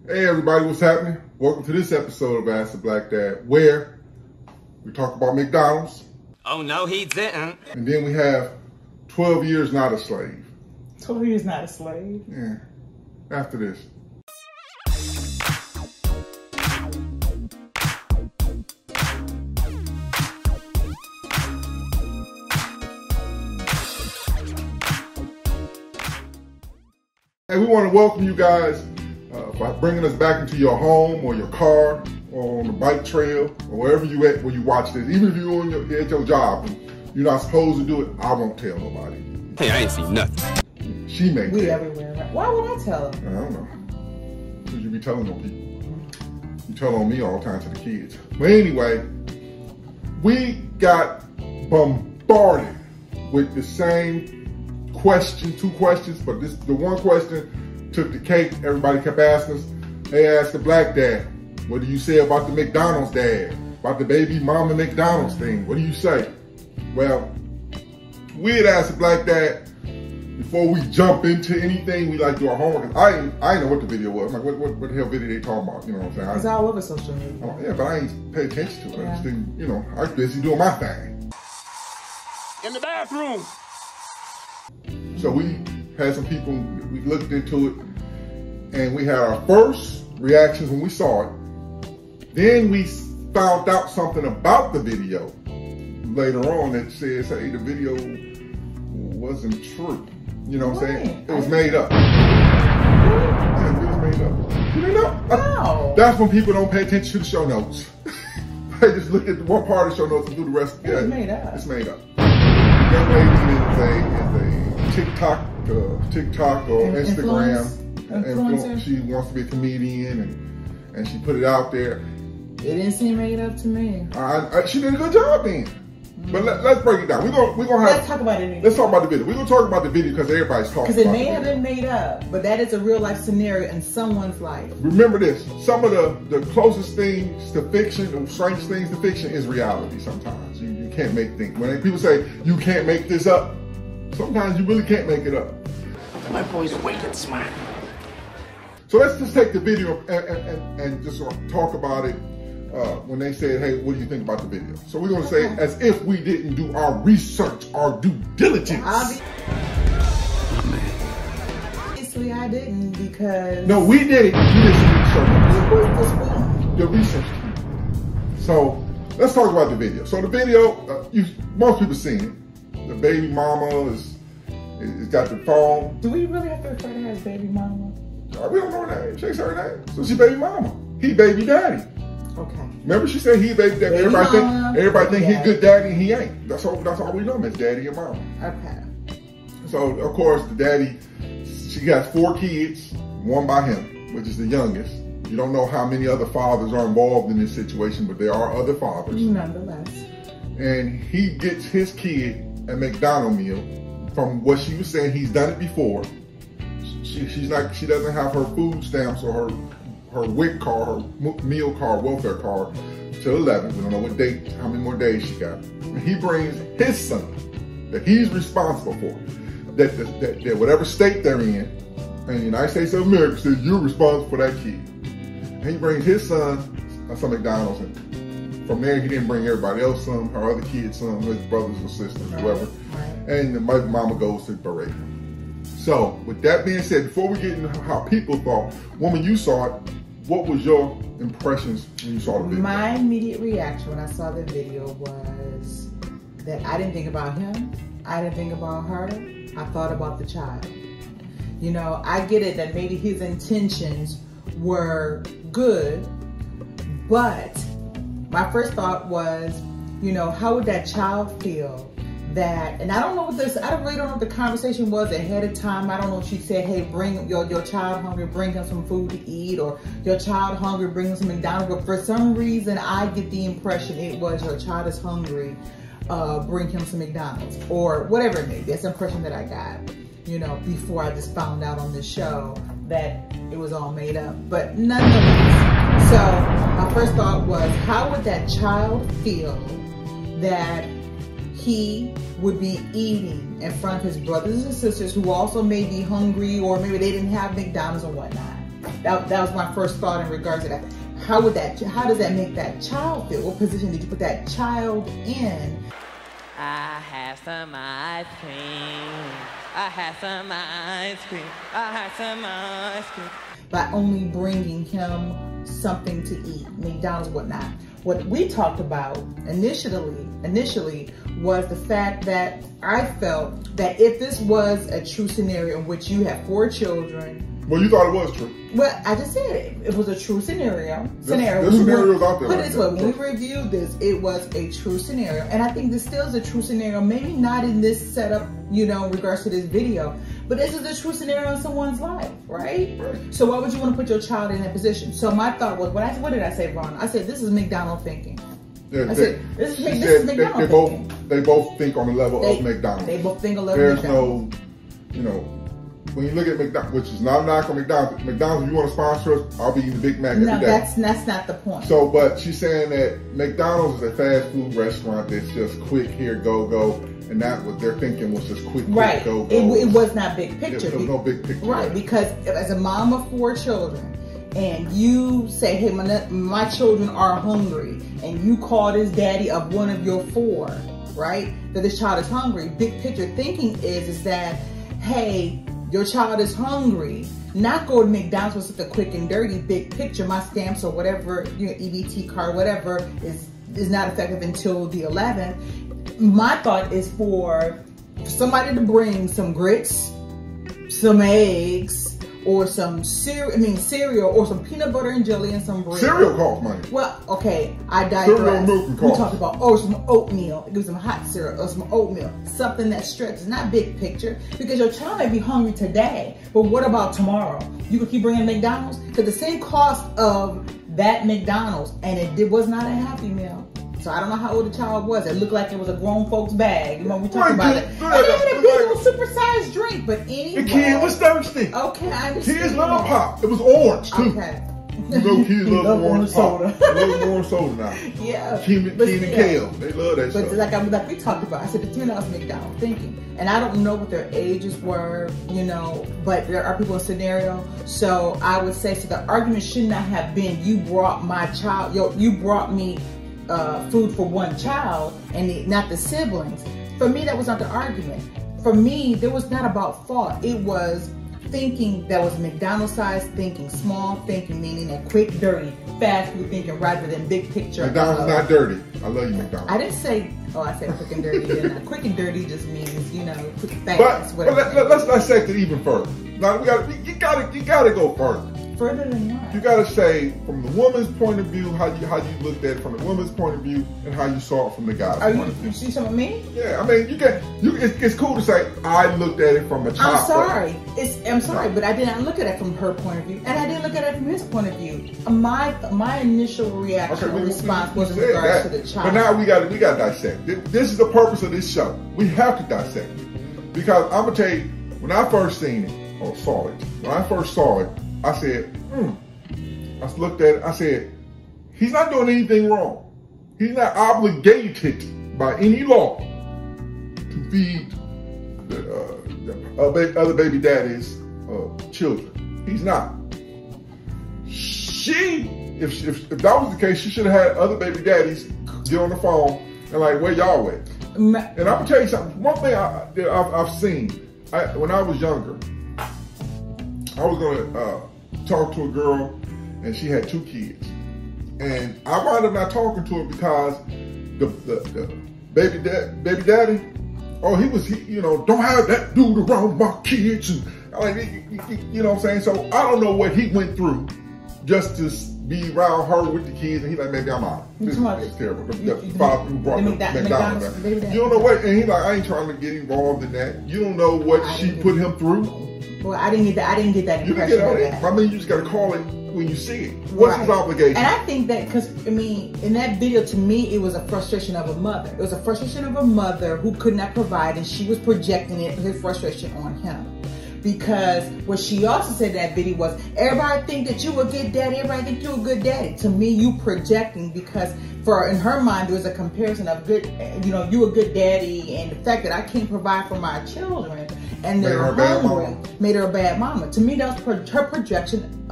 Hey everybody, what's happening? Welcome to this episode of Ask the Black Dad, where we talk about McDonald's. Oh no, he didn't. And then we have 12 years not a slave. 12 years not a slave? Yeah, after this. And we want to welcome you guys by bringing us back into your home or your car or on the bike trail or wherever you at when you watch this. Even if you're at your job and you're not supposed to do it, I won't tell nobody. Hey, I ain't seen nothing. She may We tell. everywhere. Right? Why would I tell her? I don't know. Because you be telling on people. You tell on me all the time to the kids. But anyway, we got bombarded with the same question, two questions, but the one question took the cake. Everybody kept asking us, hey, ask the black dad, what do you say about the McDonald's dad? About the baby mama McDonald's thing? What do you say? Well, we had asked the black dad, before we jump into anything, we like do our homework. I didn't know what the video was. I'm like, what the hell video they talking about? You know what I'm saying? It's all over social media. Yeah, but I ain't pay attention to it. Yeah. I just didn't, you know, I was busy doing my thing. In the bathroom. So we had some people, we looked into it, and we had our first reactions when we saw it. Then we found out something about the video later on that says, hey, the video wasn't true. You know what I'm saying? It was made up. Yeah, it was made up. You didn't know? No. That's when people don't pay attention to the show notes. They just look at one part of the show notes and do the rest. It was made up. It's made up. That lady is a TikTok or Instagram influencer. She wants to be a comedian and she put it out there. It didn't seem made up to me. She did a good job then. But let's break it down. We're gonna have. Let's talk about it. Let's talk about the video. We're gonna talk about the video because everybody's talking about it. Because it may have been made up, but that is a real life scenario in someone's life. Remember this: some of the closest things to fiction, or strangest things to fiction, is reality. Sometimes you can't make things. When people say you can't make this up, sometimes you really can't make it up. My boy's wicked smart. So let's just take the video and just talk about it. When they said, hey, what do you think about the video? So we're going to say as if we didn't do our research, our due diligence. Obviously, I didn't because... No, we did it. You didn't see the research. Who's this one? The research team. So let's talk about the video. So the video, most people seen it. The baby mama is got the phone. Do we really have to refer to her as baby mama? We don't know her name. She ain't her name. So she baby mama. He baby daddy. Okay. Remember she said he baby daddy. Everybody think he good daddy and he ain't. That's all we know him as, daddy and mama. Okay. So of course the daddy, she got 4 kids, one by him, which is the youngest. You don't know how many other fathers are involved in this situation, but there are other fathers. Nonetheless. And he gets his kid a McDonald's meal. From what she was saying, he's done it before. She doesn't have her food stamps or her WIC card, her meal card, welfare card, till 11. We don't know what date, how many more days she got. And he brings his son that he's responsible for, that whatever state they're in, and the United States of America says you're responsible for that kid. And he brings his son some McDonald's, and from there he didn't bring everybody else some, her other kids some, his brothers or sisters, whoever. And the mama goes to berate him. So, with that being said, before we get into how people thought, woman, you saw it, what was your impressions when you saw the video? My immediate reaction when I saw the video was that I didn't think about him. I didn't think about her. I thought about the child. You know, I get it that maybe his intentions were good, but my first thought was, you know, how would that child feel? That, and I don't know what this, I really don't know what the conversation was ahead of time. I don't know if she said, hey, bring your child hungry, bring him some food to eat, or your child hungry, bring him some McDonald's. But for some reason, I get the impression it was your child is hungry, bring him some McDonald's, or whatever it may be. That's the impression that I got, you know, before I just found out on this show that it was all made up. But nonetheless, so my first thought was, how would that child feel that he would be eating in front of his brothers and sisters who also may be hungry, or maybe they didn't have McDonald's or whatnot. That was my first thought in regards to that. How does that make that child feel? What position did you put that child in? I have some ice cream. I have some ice cream. I have some ice cream. By only bringing him something to eat, McDonald's, whatnot. What we talked about initially was the fact that I felt that if this was a true scenario in which you have 4 children. Well, you thought it was true. Well, I just said it. It was a true scenario. There's scenarios out there. Put it this way, when we reviewed this, it was a true scenario. And I think this still is a true scenario. Maybe not in this setup, you know, in regards to this video. But this is a true scenario in someone's life, right? So why would you want to put your child in that position? So my thought was, what did I say, Vaughn? I said, this is McDonald's thinking. Yeah, I said, this is McDonald's thinking. They both think on the level of McDonald's. They both think on the level of McDonald's. There's no, you know, when you look at McDonald's, which is not a knock on McDonald's. McDonald's, if you want to sponsor us, I'll be eating Big Mac every day. That's not the point. So, but she's saying that McDonald's is a fast food restaurant that's just quick, here, go. And that what they're thinking was just quick, right. Go. It was not big picture. There was no big picture. Right, because as a mom of 4 children, and you say, hey, my children are hungry, and you call this daddy of one of your 4, right, that this child is hungry, big picture thinking is that, hey, your child is hungry. Not go to McDonald's with such a quick and dirty, big picture, my stamps or whatever, you know, EBT card, whatever, is not effective until the 11th. My thought is for somebody to bring some grits, some eggs, or some cereal, or some peanut butter and jelly and some bread. Cereal costs money. Well, okay, I digress. Cereal milk and cost. We talked about, some oatmeal. Give some hot cereal or some oatmeal. Something that stretches, not big picture. Because your child may be hungry today, but what about tomorrow? You could keep bringing McDonald's? Because the same cost of that McDonald's, and it was not a Happy Meal. So I don't know how old the child was. It looked like it was a grown folks bag. You know, we talked about it. And they had a big little supersized drink, but anyway. The kid was thirsty. Okay, I understand. Kids love pop. It was orange too. Okay. You know, kids love orange soda. They love orange soda now. Yeah. Keen and Kale. They love that stuff. But like we talked about, I said the $10 McDonald's thinking. And I don't know what their ages were, you know, but there are people in scenario. So I would say, so the argument should not have been, you brought my child, you brought me food for one child and not the siblings. For me, that was not the argument. For me, there was not about fault. It was thinking that was McDonald's size thinking, small thinking, meaning that quick, dirty, fast food thinking rather than big picture. McDonald's is not dirty. I love you, McDonald's. I didn't say, I said quick and dirty. Quick and dirty just means, you know, quick, fast, whatever. But let's dissect it even further. Now you gotta go further. Further than what? You gotta say from the woman's point of view how you looked at it from the woman's point of view and how you saw it from the guy's point of view. You see something with me? Yeah, I mean it's cool to say I looked at it from a child. I'm sorry, but I did not look at it from her point of view, and I didn't look at it from his point of view. My initial reaction or response was in regards to the child. But now we gotta dissect. This is the purpose of this show. We have to dissect it because I'm gonna tell you when I first seen it or saw it. When I first saw it, I said, I looked at it, I said, he's not doing anything wrong. He's not obligated by any law to feed the other baby daddy's children. He's not. If that was the case, she should have had other baby daddies get on the phone and like, where y'all at? And I'm gonna tell you something. One thing I've seen, when I was younger, I was gonna talk to a girl, and she had 2 kids, and I wound up not talking to her because the baby daddy, he don't have that dude around my kids, and like, you know what I'm saying. So I don't know what he went through just to be around her with the kids, and he's like, maybe I'm out. This is terrible. The father who brought McDonald's. You don't know what, and he's like, I ain't trying to get involved in that. You don't know what she put him through. Well, I didn't get that impression. You didn't get it. I mean, you just got to call it when you see it. What's his obligation? And I think that, because, I mean, in that video, to me, it was a frustration of a mother. It was a frustration of a mother who could not provide, and she was projecting his frustration on him. Because what she also said in that video was, everybody think that you a good daddy, everybody think you a good daddy. To me, you projecting, because for in her mind, there was a comparison of good, you know, you a good daddy, and the fact that I can't provide for my children and they're hungry made her a bad mama. To me, that was her projection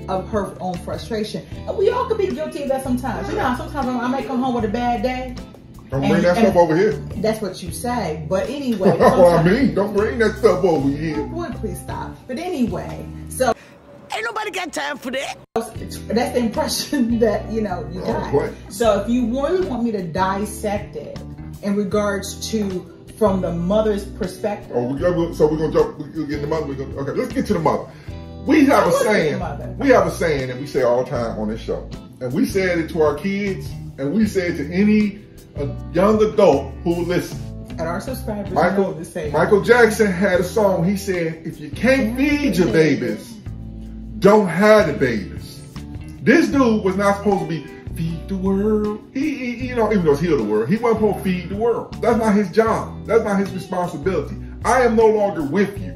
of her own frustration. And we all could be guilty of that sometimes. You know, sometimes I might come home with a bad day. Don't bring that stuff over here. That's what you say. But anyway. That's what I mean. Don't bring that stuff over here. Oh boy, please stop. But anyway, so. Ain't nobody got time for that. That's the impression that, you know, you got. So if you really want me to dissect it in regards to from the mother's perspective. Oh, so we're going to jump, we'll get the mother. Okay, let's get to the mother. We have a saying that we say all the time on this show. And we said it to our kids, and we say it to any young adult who will listen. And our subscribers know the same. Michael Jackson had a song, he said, if you can't feed your babies, don't have the babies. This dude was not supposed to be feed the world. He you know, even though it's heal the world, he wasn't supposed to feed the world. That's not his job. That's not his responsibility. I am no longer with you,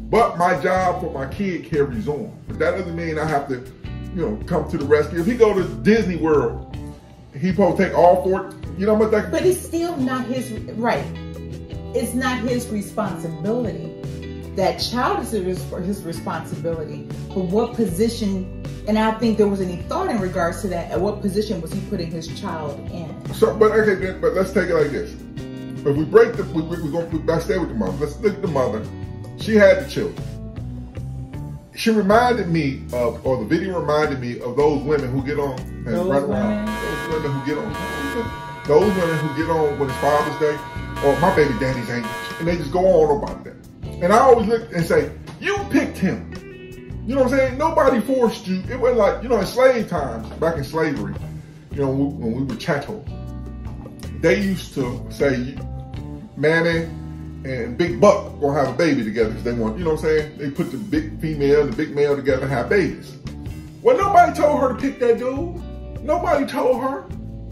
but my job for my kid carries on. But that doesn't mean I have to, you know, come to the rescue. If he go to Disney World, he supposed to take all four. You know what that? But it's still not his right. It's not his responsibility. That child is his responsibility. But what position? And I think there was any thought in regards to that. At what position was he putting his child in? So, but okay, but let's take it like this. If we break the, we're going to stay with the mother. Let's look at the mother. She had the children. She reminded me of, or the video reminded me of those women who get on and run around. Those women who get on. Those women who get on when it's Father's Day, or my baby daddy's angry, and they just go on about that. And I always look and say, you picked him. You know what I'm saying? Nobody forced you. It wasn't like, you know, in slave times, back in slavery, you know, when we were chattel, they used to say, Mammy and Big Buck gonna have a baby together because they want, you know what I'm saying? They put the big female and the big male together and have babies. Well, nobody told her to pick that dude. Nobody told her.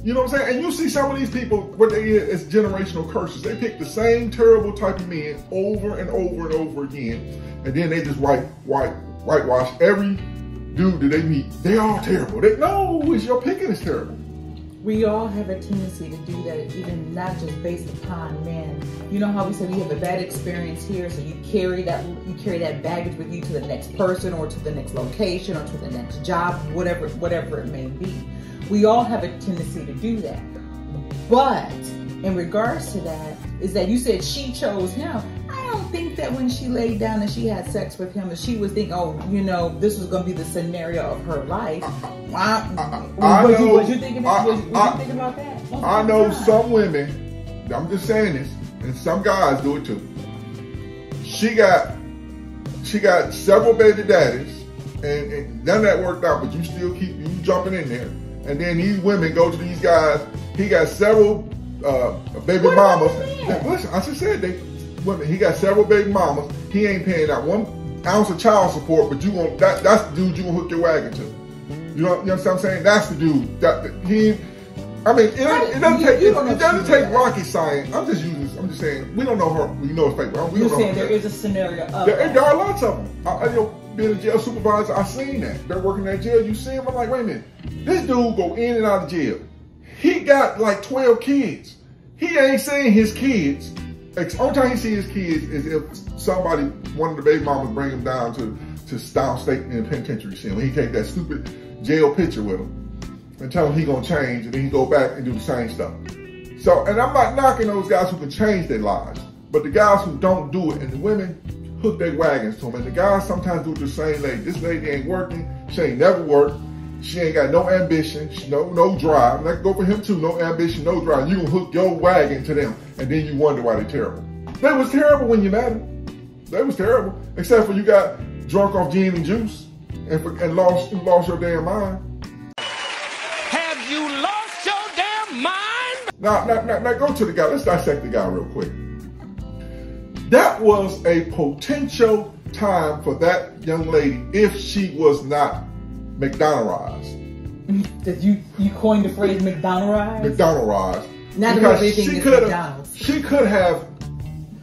You know what I'm saying? And you see some of these people, what they get is generational curses. They pick the same terrible type of men over and over and over again. And then they just whitewash every dude that they meet. They're all terrible. No, it's your picking is terrible. We all have a tendency to do that, even not just based upon men. You know how we said we have a bad experience here, so you carry that baggage with you to the next person or to the next location or to the next job, whatever it may be. We all have a tendency to do that. But in regards to that, is that you said she chose him. I don't think that when she laid down and she had sex with him, and she was thinking, oh, you know, this was going to be the scenario of her life. Was you thinking about that? I know some women, I'm just saying this, and some guys do it too. She got several baby daddies, and none of that worked out, but you still keep you jumping in there. And then these women go to these guys. He got several baby mamas. Listen, I just said women. He got several baby mamas. He ain't paying out 1 ounce of child support, but that's the dude you gonna hook your wagon to. You know what I'm saying? That's the dude. It doesn't take rocket science. I'm just saying we don't know her. We know it's fake. You're saying there is a scenario of that. There are lots of them. Being a jail supervisor, I seen that. They're working in that jail. You see him, I'm like, wait a minute. This dude go in and out of jail. He got like 12 kids. He ain't seeing his kids. The only time he sees his kids is if somebody, one of the baby mamas bring him down to downstate in the penitentiary. See him. He take that stupid jail picture with him and tell him he gonna change, and then he go back and do the same stuff. So, and I'm not knocking those guys who can change their lives, but the guys who don't do it, and the women hook their wagons to them. And the guys sometimes do it to the same lady. This lady ain't working. She ain't never worked. She ain't got no ambition. No drive. That go for him too. No ambition, no drive. You gonna hook your wagon to them, and then you wonder why they're terrible. They was terrible when you met them. They was terrible. Except for you got drunk off gin and juice and lost your damn mind. Have you lost your damn mind? Now go to the guy. Let's dissect the guy real quick. That was a potential time for that young lady if she was not McDonald's. Did you coined the phrase McDonald's? McDonald's. Not because she could have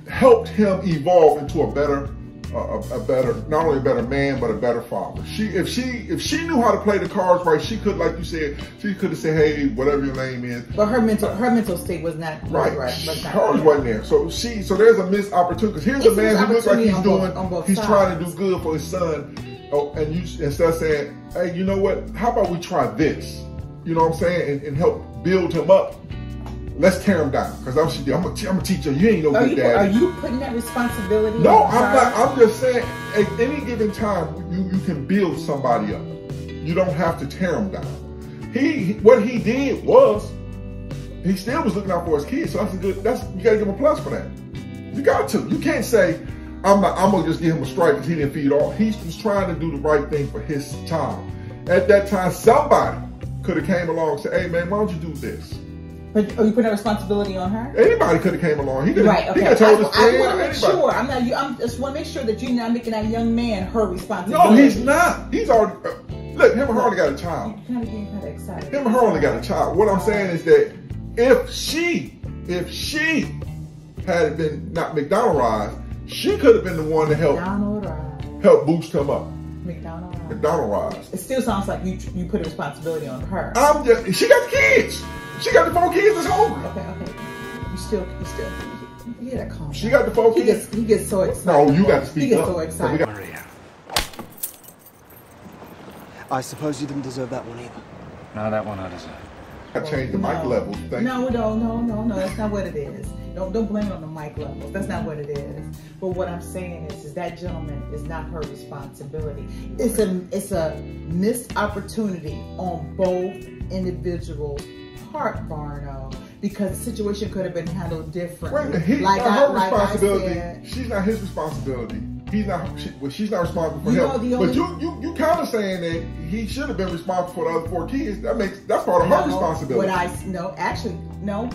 helped him evolve into a better a better, not only a better man, but a better father. If she knew how to play the cards right, she could, like you said, she could have said, hey, whatever your name is. But her mental state was not right. Hers wasn't there. So there's a missed opportunity. Because here's a man who looks like he's trying to do good for his son. Oh, and you, instead of saying, hey, you know what? How about we try this? You know what I'm saying? And help build him up. Let's tear him down. Because I'm a teacher. You ain't no good dad. Are you putting that responsibility No, on her? I'm not. I'm just saying, at any given time, you can build somebody up. You don't have to tear him down. What he did was, he still was looking out for his kids. So you got to give him a plus for that. You got to. You can't say, I'm gonna just give him a strike because he didn't feed all. He's trying to do the right thing for his child. At that time, somebody could have came along and said, hey man, why don't you do this? But are you putting that responsibility on her? Anybody could have came along. He could have told his friend. I want to make sure. I just want to make sure that you're not making that young man her responsibility. No, he's not. He's already. Look, him and her only got a child. You're getting kind of excited. Him and her only got a child. What I'm saying is that if she had been not McDonald's, she could have been the one to help boost him up. McDonald's. It still sounds like you put a responsibility on her. She got the kids. She got the 4 kids that's hungry. Okay. You gotta calm down. She got the 4 kids. He gets so excited. No, you got to speak up. He gets so excited. Maria. I suppose you didn't deserve that one either. No, that one I deserve. I changed the mic levels. No, that's not what it is. Don't blame it on the mic levels. That's not what it is. But what I'm saying is that gentleman is not her responsibility. It's a missed opportunity on both individuals' part, Varno, because the situation could have been handled differently. Her responsibility. She's not his responsibility. She's not responsible for him. But you kind of saying that he should have been responsible for the other 4 kids. That's part of her responsibility.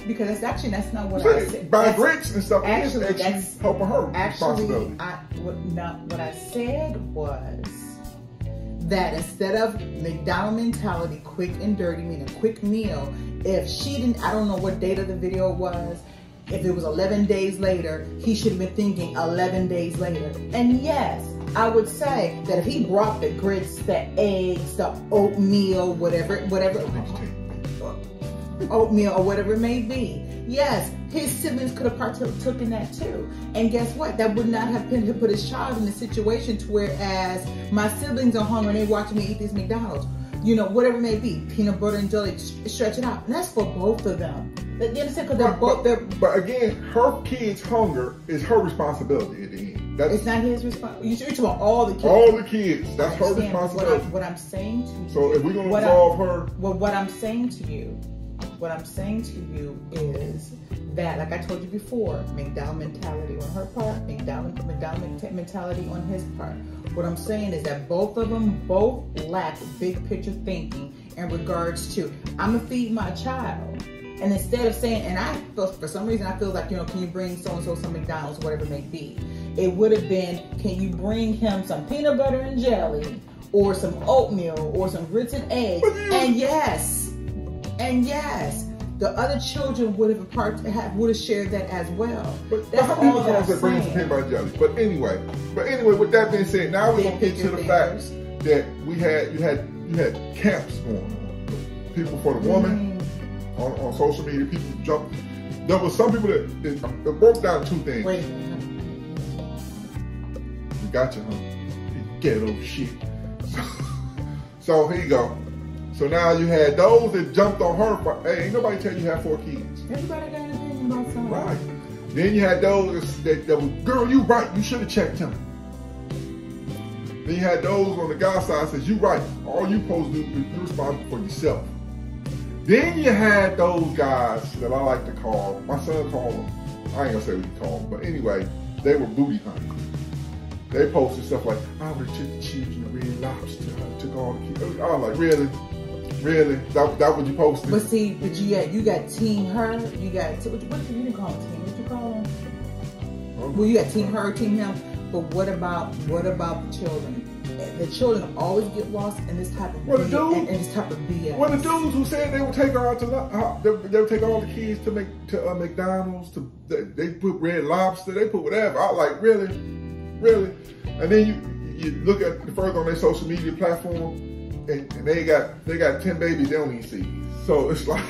Because that's not what I said. Buying drinks and stuff. Actually, that's helping her responsibility. What I said was that instead of McDonald's mentality, quick and dirty, meaning quick meal, if she didn't, I don't know what date of the video was. If it was 11 days later, he should have been thinking 11 days later. And yes, I would say that if he brought the grits, the eggs, the oatmeal, whatever, oatmeal or whatever it may be, yes, his siblings could have partook in that too. And guess what? That would not have been to put his child in a situation to whereas my siblings are hungry and they watching me eat this McDonald's. You know, whatever it may be, peanut butter and jelly, stretch it out. And that's for both of them. You understand? Because but again, her kids' hunger is her responsibility at the end. It's not his responsibility. You're talking about all the kids. All the kids. That's her responsibility. What I'm saying to you. So if we're going to involve her. Well, what I'm saying to you is that, like I told you before, McDonald mentality on her part, McDonald mentality on his part. What I'm saying is that both of them lack big picture thinking in regards to, I'm going to feed my child. And instead of saying, and I feel, for some reason, I feel like, can you bring so-and-so some McDonald's, whatever it may be. It would have been, can you bring him some peanut butter and jelly, or some oatmeal, or some grits and eggs? And yes, the other children would have shared that as well. But how many times that brings some peanut butter and jelly? But anyway, with that being said, now we're gonna get to the fact that you had camps going on. People for the woman on social media, people jumped. There was some people that broke down 2 things. Wait. You got you, huh? Ghetto shit. So here you go. So now you had those that jumped on her. Hey, ain't nobody tell you have 4 kids. Everybody got an opinion about something. Right. Then you had those that was, girl, you right. You should have checked him. Then you had those on the guy side says, you right. All you supposed to do is you're responsible for yourself. Then you had those guys that I like to call, my son called them, I ain't gonna say what he called them, but anyway, they were booty hunting. They posted stuff like, I would have took the children to Red Lobster. I took all the kids. I was like, really? Really? That what you posted? But see, you got Team Her. You got what you didn't call them Team? What you call them? Okay. Well, you got Team Her, Team Him. But what about the children? The children always get lost in this type of BS. Well, the dudes who said they would take her out to they would take all the kids to McDonald's. They put Red Lobster. They put whatever. I was like, really? Really? And then you look at further on their social media platform, and they got 10 babies they don't even see. So it's like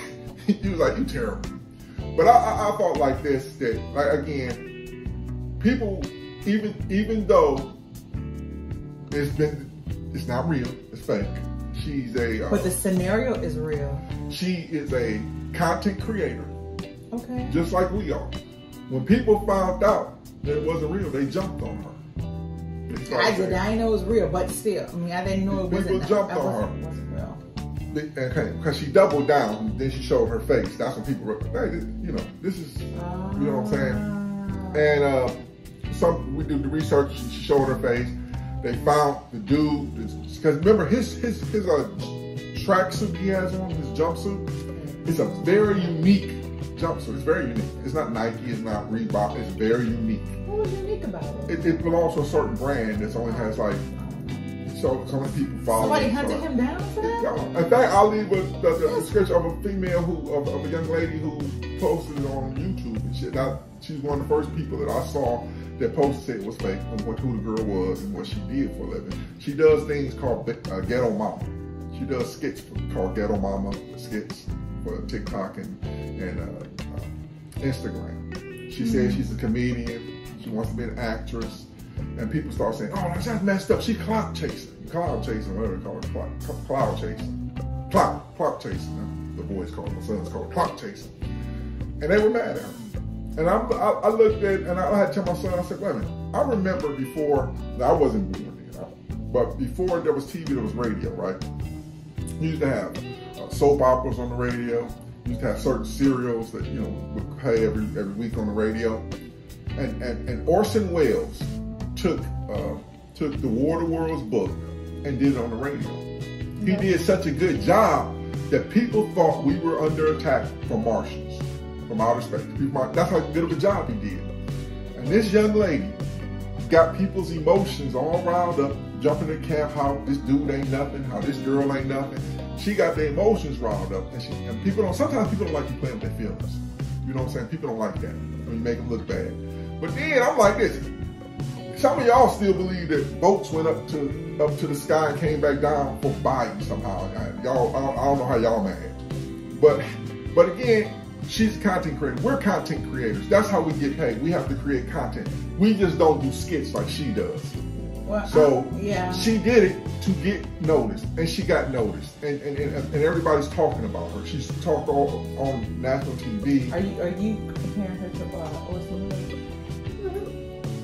you terrible. But I thought like this, that like again, people even though it's not real, it's fake. She's a but the scenario is real. She is a content creator. Okay. Just like we are. When people found out that it wasn't real, they jumped on her. I didn't know it was real, but still, I mean, I didn't know it wasn't. People jumped on her. Wasn't real. Because she doubled down, and then she showed her face. That's when people were, hey, this is, you know what I'm saying? And we did the research. She showed her face. They found the dude. Because remember, his tracksuit he has on, his jumpsuit, it's a very unique jumpsuit. It's very unique. It's not Nike. It's not Reebok. It's very unique. What was unique about it? It belongs to a certain brand that only has like so many people follow. Somebody hunted him down for that? In fact, I'll leave with the description of a female of a young lady who posted it on YouTube and shit. She's one of the first people that I saw that posted it was fake and who the girl was and what she did for a living. She does things called Ghetto Mama. She does skits called Ghetto Mama skits for TikTok and Instagram. She says she's a comedian. She wants to be an actress. And people start saying, oh, that's messed up. She clout chasing, whatever they call it, clout chasing. Clout chasing. The boys call it, my sons call it clout chasing. And they were mad at her. And I looked at, and I had to tell my son, I said, wait a minute. I remember before, I wasn't born then, but before there was TV, there was radio, right? You used to have soap operas on the radio. You used to have certain serials that, would play every week on the radio. And Orson Welles took the War of the Worlds book and did it on the radio. He did such a good job that people thought we were under attack from Martians, from outer space. That's how good of a job he did. And this young lady got people's emotions all riled up, jumping in camp, how this dude ain't nothing, how this girl ain't nothing. She got their emotions riled up, and sometimes people don't like you playing with their feelings. You know what I'm saying? People don't like that when you make them look bad. But then I'm like this. Some of y'all still believe that boats went up to the sky and came back down for Biden somehow. Y'all, I don't know how y'all mad. But again, she's a content creator. We're content creators. That's how we get paid. We have to create content. We just don't do skits like she does. Well, she did it to get noticed, and she got noticed, and everybody's talking about her. She's talked on national TV. Are you comparing her to Orson Welles?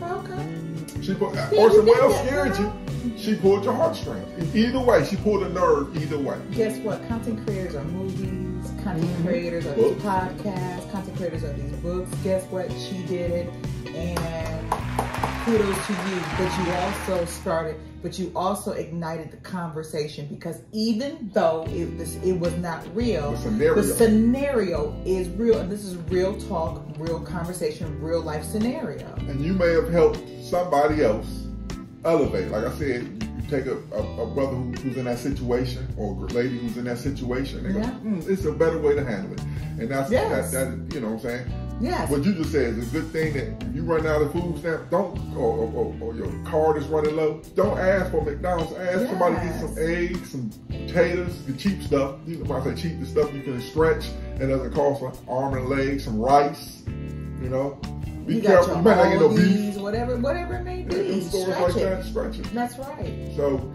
Okay. Orson Welles scared you. She pulled your heartstrings. Either way, she pulled a nerve. Either way. Guess what? Content creators are movies. Content creators are these podcasts. Content creators are these books. Guess what? She did it, and kudos to you. But you also ignited the conversation, because even though it was not real, the scenario is real, and this is real talk, real conversation, real life scenario. And you may have helped somebody else elevate. Like I said, you take a brother who's in that situation, or a lady who's in that situation, and they go, it's a better way to handle it. And that's that, you know what I'm saying? Yes. What you just said is a good thing, that if you run out of food stamps, or your card is running low, don't ask for McDonald's. Ask somebody to get some eggs, some potatoes, the cheap stuff. You know, when I say cheap, the stuff you can stretch and doesn't cost an arm and a leg, some rice, you know. Be careful. You might not get no beef. Whatever it may be. Stretch it. That's right. So,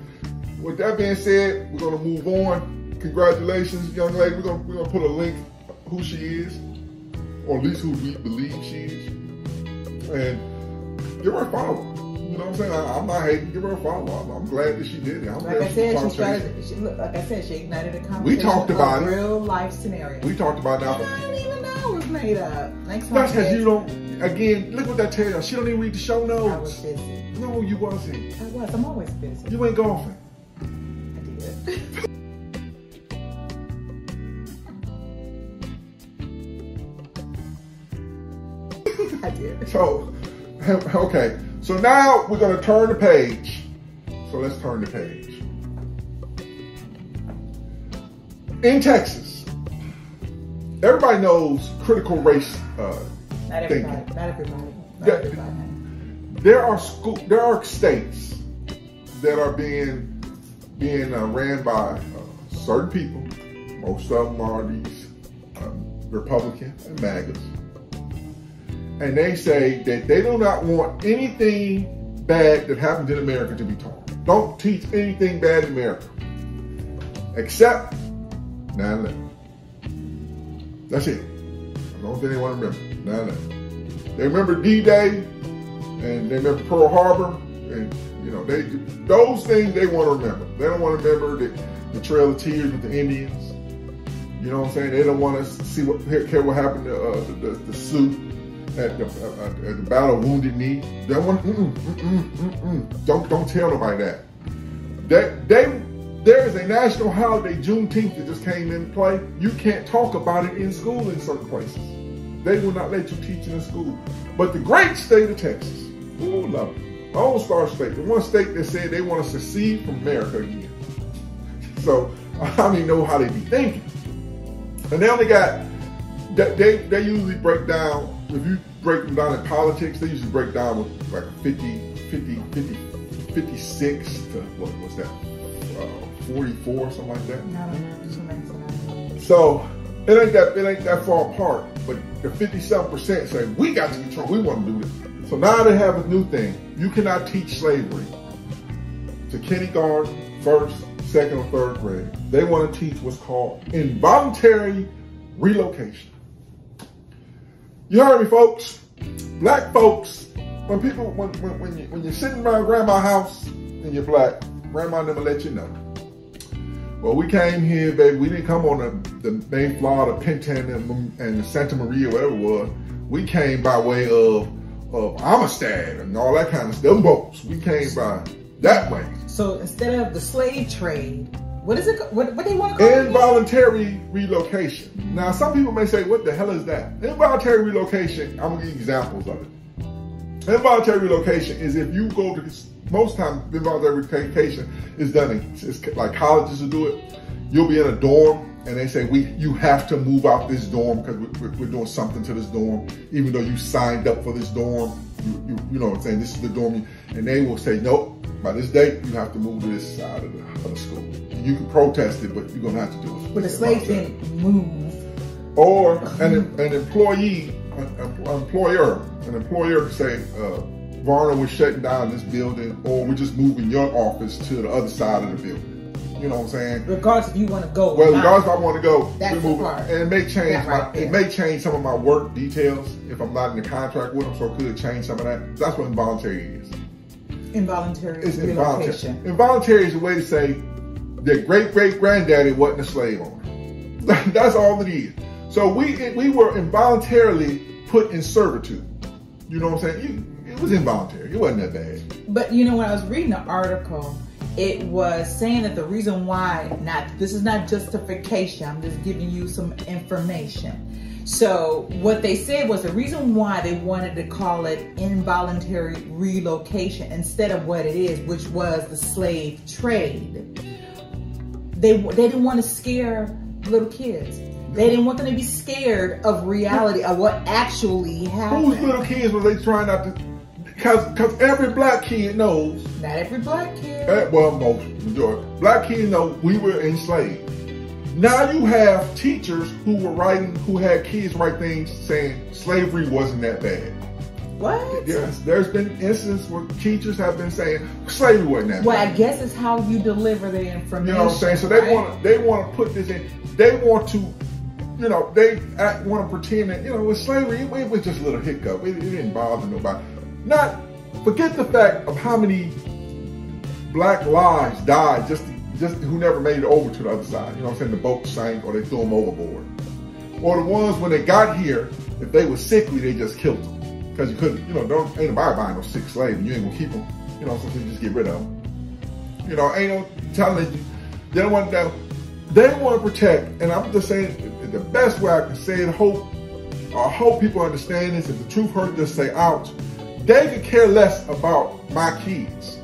with that being said, we're gonna move on. Congratulations, young lady. We're gonna put a link who she is, or at least who we believe she is, and give her a follow. You know what I'm saying? I'm not hating. Give her a follow. I'm glad that she did it. Like I said, she ignited a conversation. We talked about it. Real life scenario. We talked about that. I didn't even know it was made up. That's because you don't. Again, look what that tells you. She don't even read the show notes. I was busy. No, you wasn't. I was. I'm always busy. You ain't golfing. I did. I did. So, okay. So now we're going to turn the page. So let's turn the page. In Texas, everybody knows critical race Not everybody. thinking. Not everybody. there are states that are being ran by certain people. Most of them are these Republicans and MAGAs. And they say that they do not want anything bad that happens in America to be taught. Don't teach anything bad in America. Except 9/11. That's it. I don't think they want to remember 9/11. They remember D-Day and they remember Pearl Harbor, and you know, those things they want to remember. They don't want to remember the Trail of Tears with the Indians. You know what I'm saying? They don't want to see what happened to the Sioux at the Battle of Wounded Knee. They want don't tell nobody that. There is a national holiday, Juneteenth, that just came into play. You can't talk about it in school in certain places. They will not let you teach in school. But the great state of Texas, ooh, love it. My own star state, the one state that said they want to secede from America again. So I don't even know how they be thinking. And they only got, they usually break down, if you break them down in politics, they usually break down with like a 56 to, what was that, 44, something like that. I don't know. So it ain't that far apart, but the 57% say, we got to control, we want to do this. So now they have a new thing. You cannot teach slavery to kindergarten, first, second, or third grade. They want to teach what's called involuntary relocation. You heard me, folks. Black folks, when you're sitting around grandma's house and you're black, grandma never let you know. Well, we came here, baby. We didn't come on the Mayflower, the Pinta, and the Santa Maria, whatever it was. We came by way of Amistad and all that kind of stuff. Them boats. We came by that way. So instead of the slave trade, what is it? What they want to call it? Involuntary relocation. Now, some people may say, what the hell is that? Involuntary relocation, I'm going to give you examples of it. Involuntary relocation is if you go to this, most times involuntary relocation is done, it's like colleges will do it. You'll be in a dorm and they say, you have to move out this dorm because we're doing something to this dorm, even though you signed up for this dorm. You know what I'm saying? This is the dorm. And they will say, nope, by this date, you have to move to this side of the school. You can protest it, but you're going to have to do it. But the slaves didn't move. Or an employer could say, Varno, we're shutting down this building, or we're just moving your office to the other side of the building. You know what I'm saying? Regardless if you want to go. Well, regardless if I want to go, that's we're moving. And it may change it may change some of my work details if I'm not in the contract with them, so it could change some of that. That's what involuntary is. Involuntary It's relocation. Involuntary is a way to say their great-great-granddaddy wasn't a slave owner. That's all it is. So we were involuntarily put in servitude. You know what I'm saying? It was involuntary. It wasn't that bad. But you know, when I was reading the article, it was saying that the reason why this is not justification. I'm just giving you some information. So what they said was the reason why they wanted to call it involuntary relocation instead of what it is, which was the slave trade. They didn't want to scare little kids. They didn't want them to be scared of reality, of what actually happened. Whose little kids were they trying not to? Because every black kid knows. Not every black kid. Well, most, majority. Black kids know we were enslaved. Now you have teachers who had kids write things saying slavery wasn't that bad. What? Yes, there's been instances where teachers have been saying slavery wasn't that bad. Well, I guess it's how you deliver the information. You know what I'm saying? So they want to put this in. They want to, you know, they want to pretend that, you know, with slavery, it was just a little hiccup. It didn't bother nobody. Forget the fact of how many black lives died just who never made it over to the other side. You know what I'm saying? The boat sank or they threw them overboard. Or the ones when they got here, if they were sickly, they just killed them. Because you couldn't, you know, ain't nobody buying no sick slave and you ain't gonna keep them. You know, so you just get rid of them. You know, ain't no telling you. They don't want to, they want to protect, and I'm just saying the best way I can say it, I hope people understand this. If the truth hurts, just say ouch. They could care less about my kids.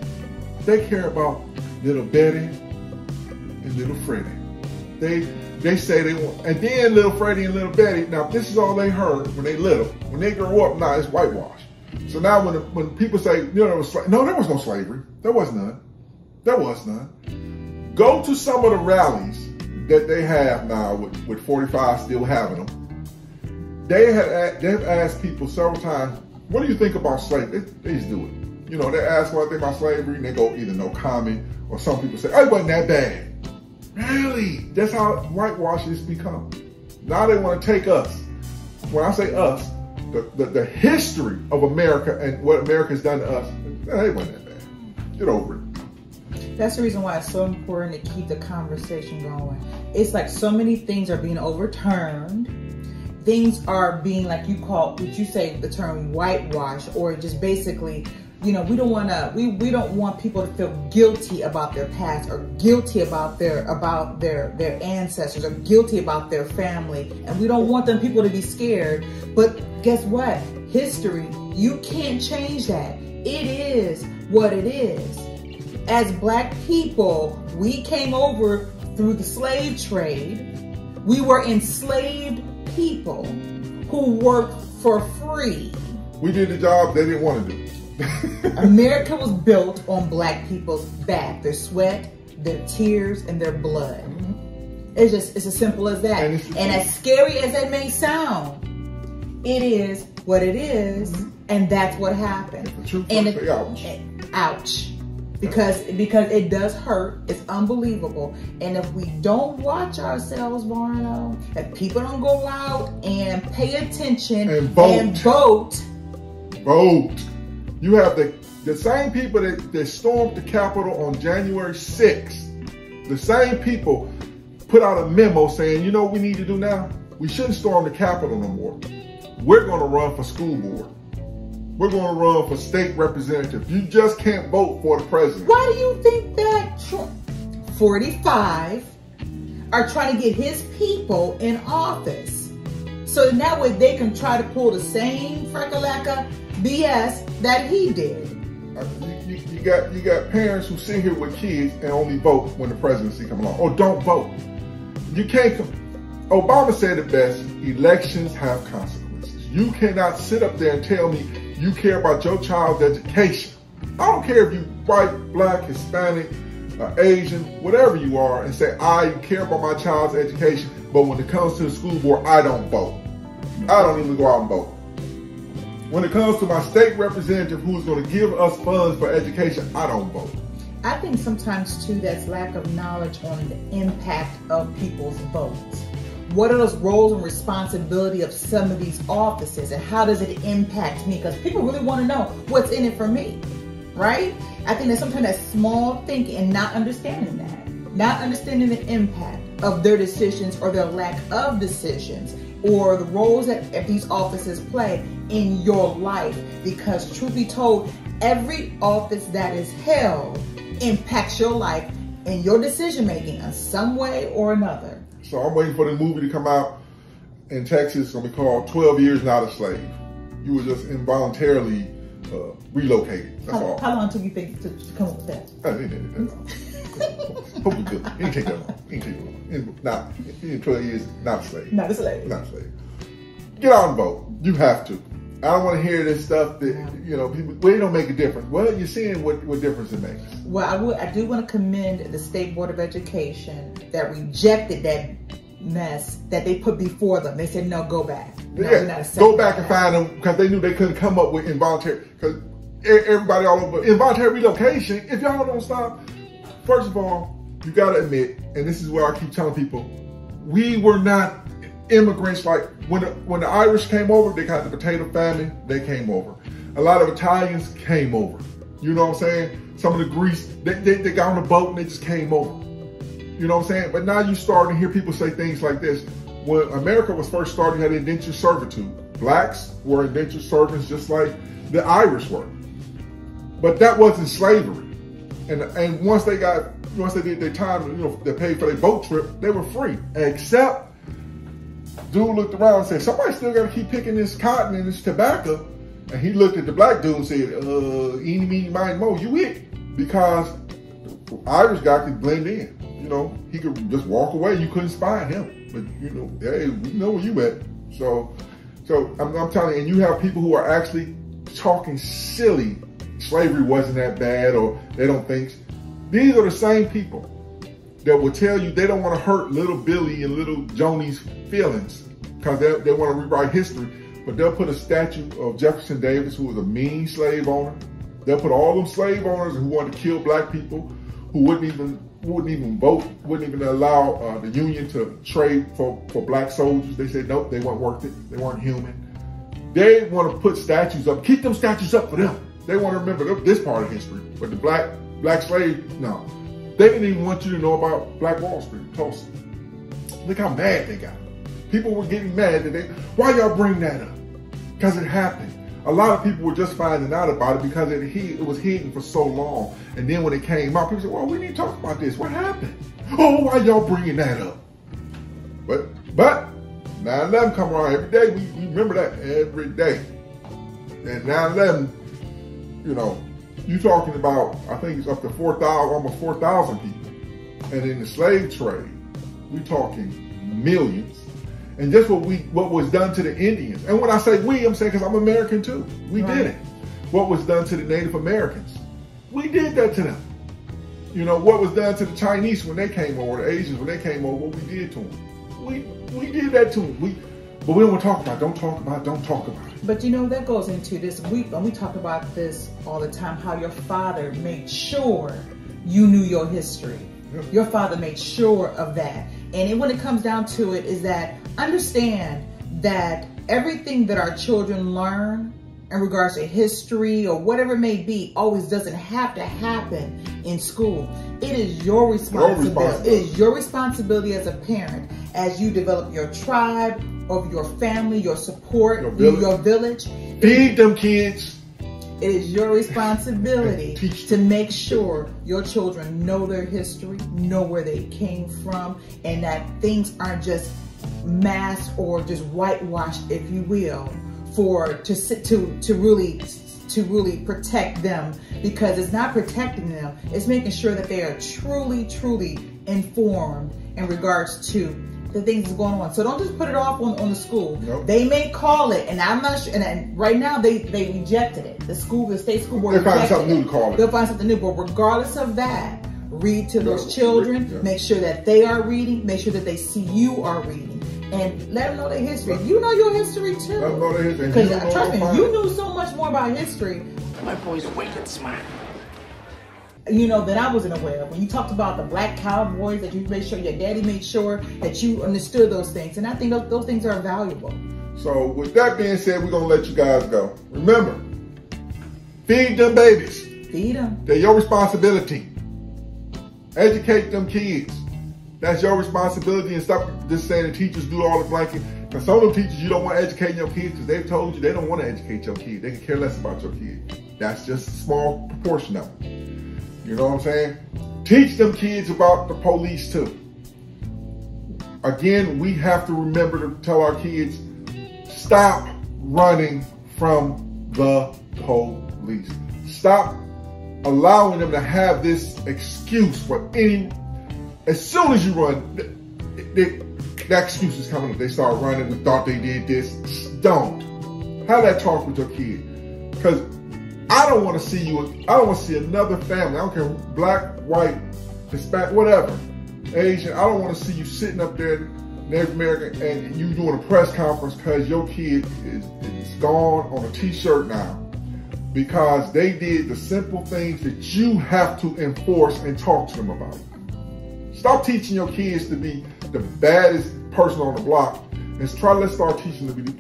They care about little Betty and little Freddie. They say they want, and then little Freddie and little Betty, now this is all they heard when they little. When they grow up, now it's whitewash. So now when people say, you know, no, there was no slavery. There was none. There was none. Go to some of the rallies that they have now with 45 still having them. They've asked people several times, what do you think about slavery? They just do it. You know, they ask what they think about slavery and they go either no comment or some people say, oh, it wasn't that bad. Really? That's how whitewash has become. Now they want to take us. When I say us, the history of America and what America's done to us, it wasn't that bad. Get over it. That's the reason why it's so important to keep the conversation going. It's like so many things are being overturned. Things are being, like you say the term whitewash, or just basically, you know, we don't want people to feel guilty about their past, or guilty about their ancestors, or guilty about their family, and we don't want people to be scared. But guess what? History, you can't change that. It is what it is. As Black people, we came over through the slave trade. We were enslaved people who worked for free. We did the job they didn't want to do. America was built on Black people's back, their sweat, their tears, and their blood. It's as simple as that. And as scary as that may sound, it is what it is, and that's what happened. Ouch. Because it does hurt. It's unbelievable. And if we don't watch ourselves, Varno, if people don't go out and pay attention and vote. You have the same people that stormed the Capitol on January 6th. The same people put out a memo saying, you know what we need to do now? We shouldn't storm the Capitol no more. We're going to run for school board. We're going to run for state representative. You just can't vote for the president. Why do you think that 45 are trying to get his people in office? So that way they can try to pull the same frekalaka BS that he did. You got parents who sit here with kids and only vote when the presidency comes along. Or don't vote. You can't. Obama said it best. Elections have consequences. You cannot sit up there and tell me you care about your child's education. I don't care if you white, Black, Hispanic, Asian, whatever you are, and say, I care about my child's education, but when it comes to the school board, I don't vote. I don't even go out and vote. When it comes to my state representative who's going to give us funds for education, I don't vote. I think sometimes, too, that's lack of knowledge on the impact of people's votes. What are those roles and responsibility of some of these offices, and how does it impact me? Because people really want to know what's in it for me, right? I think that sometimes that small thinking and not understanding that, not understanding the impact of their decisions or their lack of decisions, or the roles that these offices play in your life. Because truth be told, every office that is held impacts your life and your decision making in some way or another. So I'm waiting for the movie to come out in Texas. It's going to be called 12 Years Not a Slave. You were just involuntarily relocated. That's all. How long took you think to come up with that? I didn't take that long. Hope we good. It didn't take that long. In 12 years, not a slave. Not a slave. Not a slave. Get out and vote. You have to. I don't want to hear this stuff that, you know, people, well, it don't make a difference. Well, you're seeing what difference it makes. Well, I do want to commend the State Board of Education that rejected that mess that they put before them. They said, no, go back. No, go back and find them, because they knew they couldn't come up with involuntary, because everybody all over, involuntary relocation, if y'all don't stop, first of all, you got to admit, and this is where I keep telling people, we were not immigrants. Like when the Irish came over, they got the potato famine, they came over. A lot of Italians came over. You know what I'm saying? Some of the Greece, they got on a boat and they just came over. You know what I'm saying? But now you starting to hear people say things like this. When America was first started, you had indentured servitude. Blacks were indentured servants just like the Irish were. But that wasn't slavery. And once they did their time, you know, they paid for their boat trip, they were free. Except dude looked around and said, somebody still got to keep picking this cotton and this tobacco. And he looked at the black dude and said, eeny, meeny, miny, mo, you it. Because the Irish guy could blend in. You know, he could just walk away. You couldn't spy him. But, you know, hey, we know where you at. So I'm telling you, and you have people who are actually talking silly, slavery wasn't that bad, or they don't think. These are the same people that will tell you they don't want to hurt little Billy and little Joni's feelings because they want to rewrite history. But they'll put a statue of Jefferson Davis, who was a mean slave owner. They'll put all them slave owners who wanted to kill black people, who wouldn't even vote, wouldn't even allow the Union to trade for black soldiers. They said nope, they weren't worth it. They weren't human. They want to put statues up, keep them statues up for them. They want to remember this part of history. But the black slave, no. They didn't even want you to know about Black Wall Street, Tulsa. Look how mad they got. People were getting mad that why y'all bring that up? Because it happened. A lot of people were just finding out about it because it was hidden for so long. And then when it came out, people said, well, we need to talk about this. What happened? Oh, why y'all bringing that up? But 9/11 come around every day. We remember that every day. And 9/11, you know, you're talking about, I think it's up to 4,000, almost 4,000 people. And in the slave trade, we're talking millions. And just what was done to the Indians. And when I say we, I'm saying because I'm American too. We did it. What was done to the Native Americans. We did that to them. You know, what was done to the Chinese when they came over, the Asians when they came over, what we did to them. We did that to them. But we don't want to talk about it. Don't talk about it. But you know, that goes into this. We talk about this all the time, how your father made sure you knew your history. Yeah. Your father made sure of that. And when it comes down to it is that understand that everything that our children learn in regards to history or whatever it may be always doesn't have to happen in school. It is your responsibility. It is your responsibility as a parent as you develop your tribe, of your family, your support, your village. Feed them kids. It is your responsibility to make sure your children know their history, know where they came from, and that things aren't just masked or just whitewashed, if you will, to really protect them, because it's not protecting them. It's making sure that they are truly informed in regards to the things that's going on. So don't just put it off on the school. Nope. They may call it, and I'm not sure, and right now they rejected it. The state school board rejected it. They'll find something new to call it. They'll find something new, but regardless of that, read to those children, make sure that they are reading, make sure that they see you are reading, and let them know their history. You know your history too. Let them know their history. Because trust me, you knew so much more about history. My boy's wicked smart. You know, that I wasn't aware of. When you talked about the black cowboys, that you made sure your daddy made sure that you understood those things. And I think those things are valuable. So with that being said, we're going to let you guys go. Remember, feed them babies. Feed them. They're your responsibility. Educate them kids. That's your responsibility, and stop just saying the teachers do all the blanket. Because some of the teachers, you don't want to educate your kids because they've told you they don't want to educate your kid. They can care less about your kid. That's just a small proportion of it. You know what I'm saying? Teach them kids about the police too. Again, we have to remember to tell our kids, stop running from the police. Stop allowing them to have this excuse for any, as soon as you run, that excuse is coming up. They start running, we thought they did this. Don't. Have that talk with your kid. Because I don't want to see another family, I don't care, black, white, Hispanic, whatever, Asian, I don't want to see you sitting up there, Native American, and you doing a press conference because your kid is gone on a t-shirt now because they did the simple things that you have to enforce and talk to them about. Stop teaching your kids to be the baddest person on the block, and let's start teaching them to be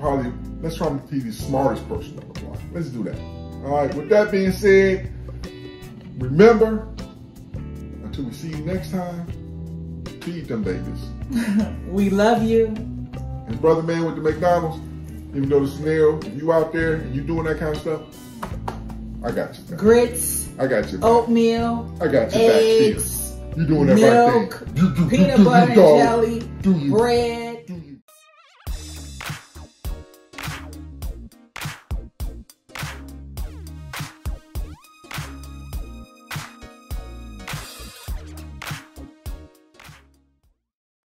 let's try to be the smartest person on the block. Let's do that. All right, with that being said, remember, until we see you next time, feed them babies. We love you. And brother man with the McDonald's, even though the scenario, if you out there and you doing that kind of stuff, I got you back. Grits. I got you back. Oatmeal. I got you eggs, back. You doing that milk, right there. peanut butter and jelly, bread.